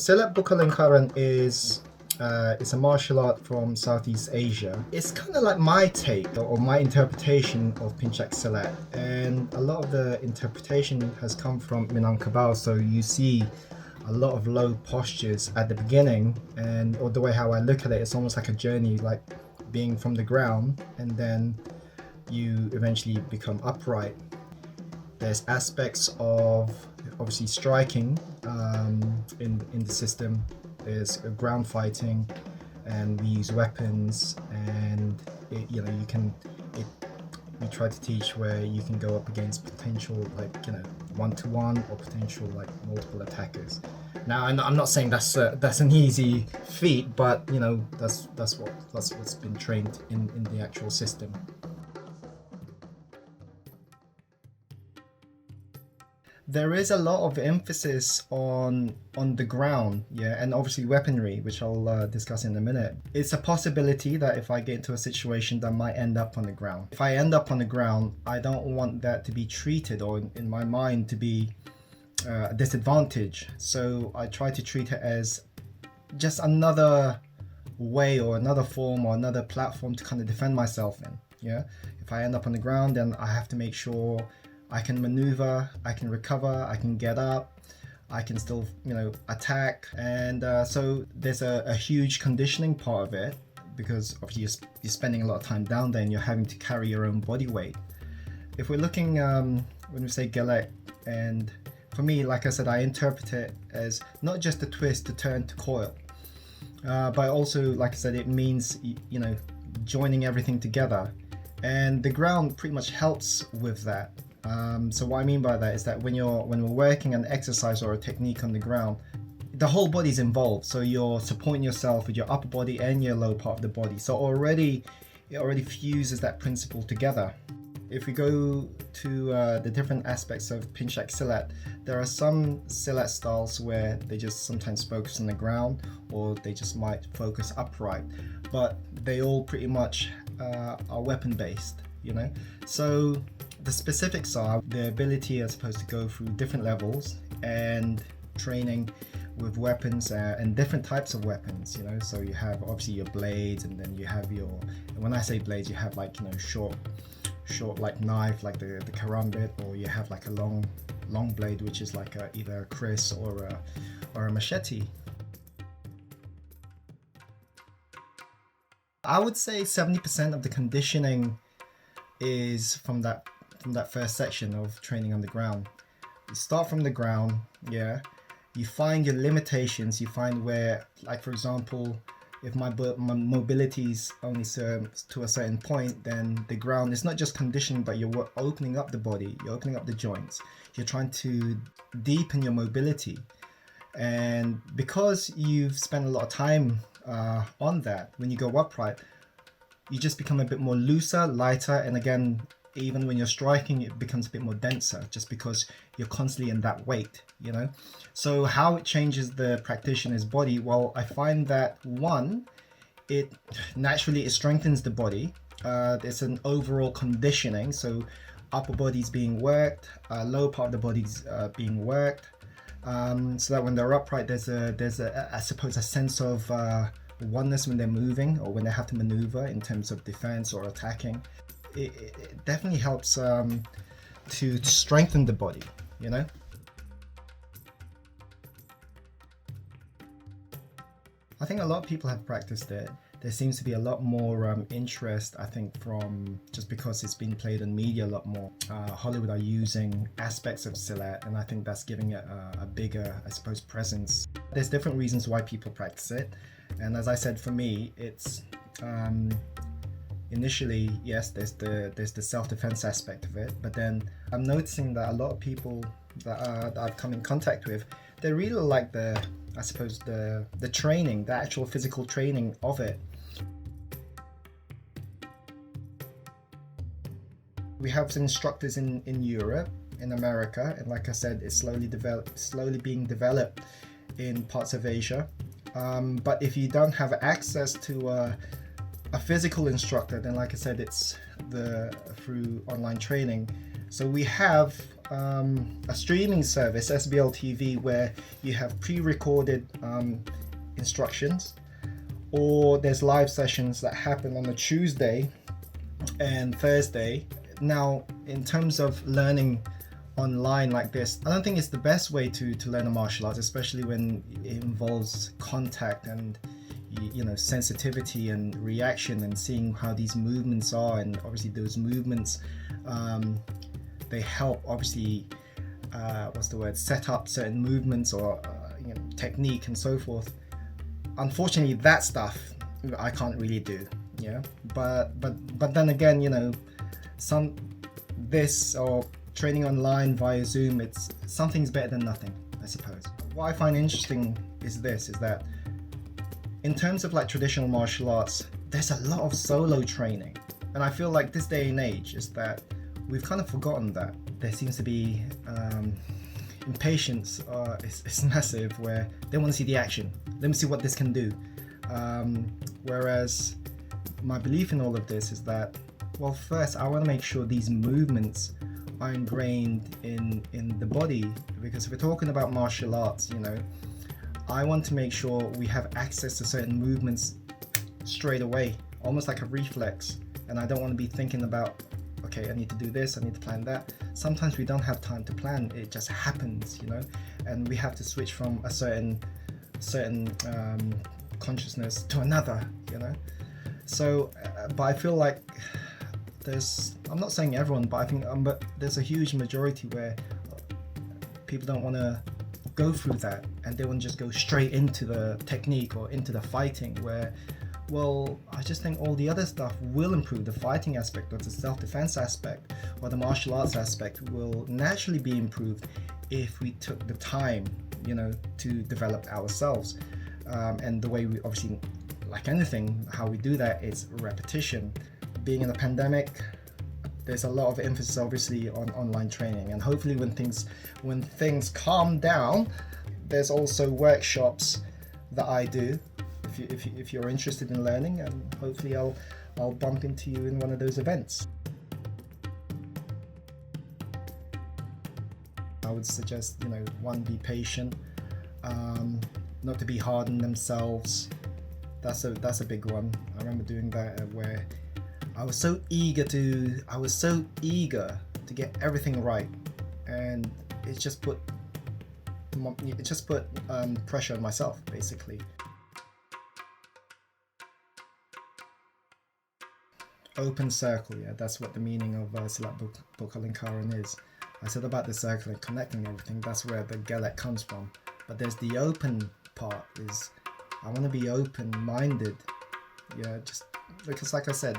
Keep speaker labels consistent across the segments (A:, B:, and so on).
A: Silat Buka Lingkaran is it's a martial art from Southeast Asia. It's kind of like my take or my interpretation of Pencak Silat, and a lot of the interpretation has come from Minangkabau. So you see a lot of low postures at the beginning, and or the way how I look at it, it's almost like a journey, like being from the ground, and then you eventually become upright. There's aspects of obviously striking in the system. There's ground fighting, and we use weapons, and we try to teach where you can go up against potential one-to-one or potential multiple attackers. Now I'm not saying that's an easy feat, but that's what's been trained in the actual system. There is a lot of emphasis on the ground, and obviously weaponry, which I'll discuss in a minute. It's a possibility that if I get into a situation that I might end up on the ground. If I end up on the ground, I don't want that to be treated, or in my mind to be a disadvantage. So I try to treat it as just another way or another form or another platform to kind of defend myself in. If I end up on the ground, then I have to make sure I can maneuver, I can recover, I can get up, I can still, attack. And so there's a huge conditioning part of it, because obviously you're spending a lot of time down there and you're having to carry your own body weight. If we're looking, when we say gelek, and for me, like I said, I interpret it as not just a twist to turn to coil, but also, like I said, it means, joining everything together. And the ground pretty much helps with that. So what I mean by that is that when we're working an exercise or a technique on the ground, the whole body's involved. So you're supporting yourself with your upper body and your lower part of the body. So it already fuses that principle together. If we go to the different aspects of Pencak Silat, there are some Silat styles where they just sometimes focus on the ground, or they just might focus upright, but they all pretty much are weapon based, So the specifics are the ability, I suppose, to go through different levels and training with weapons and different types of weapons. So you have obviously your blades, and then you have and when I say blades, you have short like knife, like the karambit, or you have like a long blade, which is like either a kris or a machete. I would say 70% of the conditioning is from that first section of training on the ground. You start from the ground, you find your limitations, you find where, like for example, if my mobility is only to a certain point, then the ground is not just conditioning, but you're opening up the body, you're opening up the joints, you're trying to deepen your mobility. And because you've spent a lot of time on that, when you go upright, you just become a bit more looser, lighter, and again, even when you're striking, it becomes a bit more denser, just because you're constantly in that weight, So how it changes the practitioner's body? Well, I find that one, it strengthens the body. There's an overall conditioning, so upper body's being worked, lower part of the body's being worked, so that when they're upright, there's a I suppose a sense of oneness when they're moving or when they have to maneuver in terms of defense or attacking. It definitely helps to strengthen the body, I think a lot of people have practiced it. There seems to be a lot more interest, I think, from just because it's been played in media a lot more. Hollywood are using aspects of Silat, and I think that's giving it a bigger, I suppose, presence. There's different reasons why people practice it, and as I said, for me, it's initially, yes, there's the self-defense aspect of it, but then I'm noticing that a lot of people that I've come in contact with, they really like the training, the actual physical training of it. We have instructors in Europe, in America, and like I said, it's slowly being developed in parts of Asia. But if you don't have access to a physical instructor, then like I said, it's through online training. So we have a streaming service, SBL TV, where you have pre-recorded instructions, or there's live sessions that happen on a Tuesday and Thursday. Now, in terms of learning online like this, I don't think it's the best way to learn a martial arts, especially when it involves contact and sensitivity and reaction, and seeing how these movements are. And obviously those movements, they help obviously set up certain movements or technique and so forth. Unfortunately, that stuff I can't really do, but then again, this or training online via Zoom, something's better than nothing, I suppose. What I find interesting is that in terms of like traditional martial arts, there's a lot of solo training, and I feel like this day and age is that we've kind of forgotten that. There seems to be impatience is massive, where they want to see the action. Let me see what this can do. Whereas my belief in all of this is that, well, first I want to make sure these movements are ingrained in the body, because if we're talking about martial arts, I want to make sure we have access to certain movements straight away, almost like a reflex. And I don't want to be thinking about, okay, I need to do this, I need to plan that. Sometimes we don't have time to plan, it just happens, and we have to switch from a certain consciousness to another, So, but I feel like I'm not saying everyone, but I think there's a huge majority where people don't want to go through that, and they want to just go straight into the technique or into the fighting, where, well, I just think all the other stuff will improve. The fighting aspect or the self-defense aspect or the martial arts aspect will naturally be improved if we took the time, to develop ourselves. And the way we, obviously, like anything, how we do that is repetition. Being in a pandemic, there's a lot of emphasis obviously on online training, and hopefully when things calm down, there's also workshops that I do if you're interested in learning, and hopefully I'll bump into you in one of those events. I would suggest, be patient, not to be hard on themselves. That's a big one. I remember doing that where I was so eager to get everything right, and it just put pressure on myself, basically. Open circle, that's what the meaning of Silat Buka Lingkaran is. I said about the circle and connecting everything, that's where the Gaelic comes from. But there's the open part, is I want to be open-minded, just because, like I said,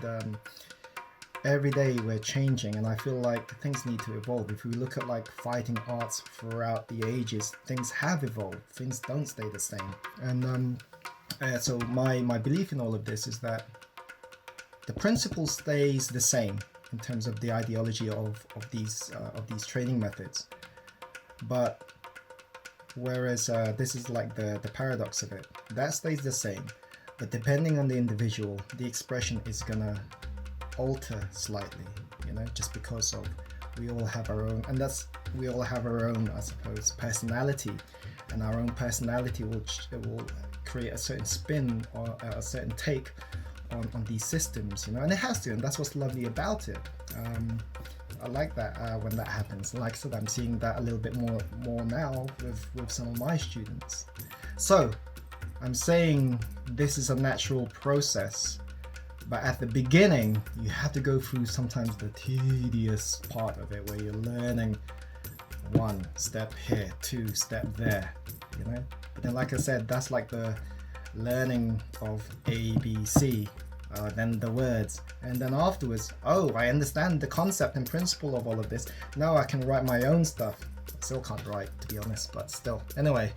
A: every day we're changing, and I feel like things need to evolve. If we look at like fighting arts throughout the ages, things have evolved, things don't stay the same. And so my belief in all of this is that the principle stays the same in terms of the ideology of these training methods, but whereas this is like the paradox of it, that stays the same, but depending on the individual, the expression is gonna alter slightly, just because of we all have our own, I suppose, personality, and our own personality will create a certain spin or a certain take on these systems, and it has to, and that's what's lovely about it. I like that when that happens. Like I said, I'm seeing that a little bit more now with some of my students. So I'm saying this is a natural process, but at the beginning you have to go through sometimes the tedious part of it, where you're learning one step here, two step there, but then, like I said, that's like the learning of ABC, then the words, and then afterwards, I understand the concept and principle of all of this, now I can write my own stuff. Still can't write, to be honest, but still. Anyway,